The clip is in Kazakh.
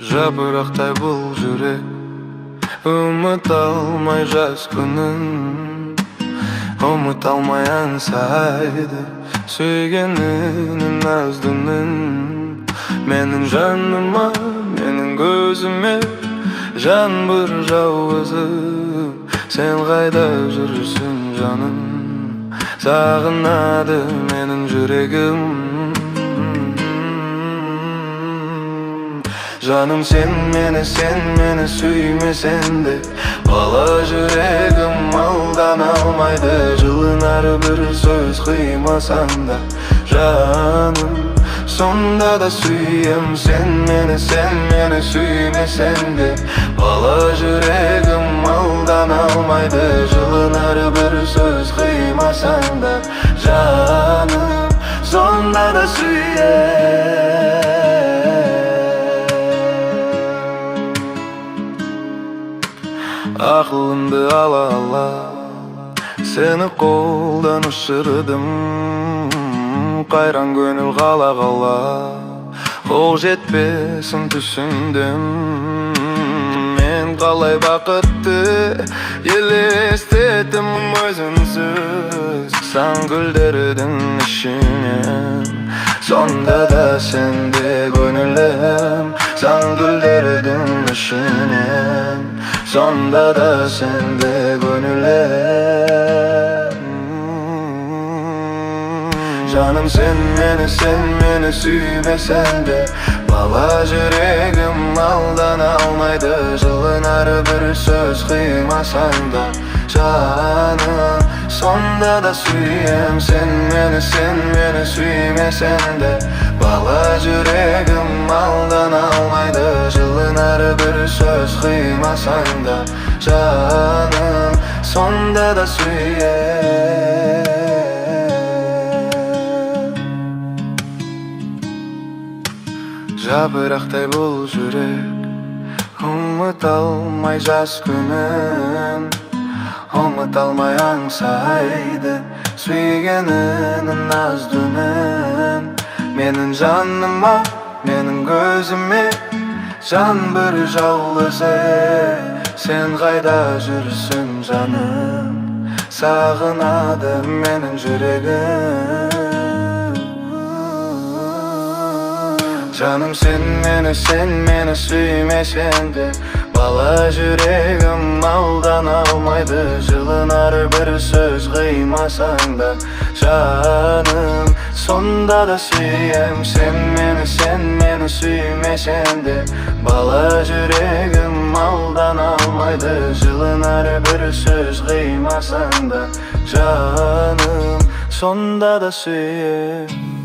Жапырақтай бұл жүрек, ұмыта алмай жаз күнін, ұмыта алмай аңсайды сүйгенінің аздының. Менің жаныма, менің көзіме жаңбыр жауызып, сен қайда жүрсің жаным? Сағынады менің жүрегім. Жаным сен мені сүймесен де, бала жүрегім алдана алмайды. Жылынар бір сөз қимасаң да, жаным сонда да сүйем. Сен мені сүймесен де, бала жүрегім алдана алмайды. Жылынар бір сөз қимасаң да, жаным сонда да сүйем. Ақылымды ала сені қолдан ұшырдым. Қайран көңіл қала қол жетпесін түсіндім. Мен қалай бақытты елестеттім өзіңсіз сан гүлдердің ішінен. Сонда да сенде көңілім сан гүлдердің ішінен. Сонда да сенде көңілім. Жаным сен мені сүймесен де, бала жүрегім алдана алмайды. Жылынар бір сөз қимасаң да, жаным сонда да сүйем. Сен мені сүймесен де, бала жүрегім алдана алмайды. Жылынар бір сөз қимасаң да, жаным сонда да сүйем. Жапырақтай бұл жүрек, ұмыта алмай жаз күнін, ұмыта алмай аңсайды сүйгенінің аздының. Менің жаныма, менің көзіме жаңбыр жауызы, сен қайда жүрсің жаным? Сағынады менің жүрегім. Жаным сен мені сүймесен де, бала жүрегім алдана алмайды. Жылынар бір сөз қимасаң да, жаным сонда да сүйем. Сен мені сүймесен де, бала жүрегім алдана алмайды. Жылынар бір сөз қимасаң да, жаным сонда да сүйем.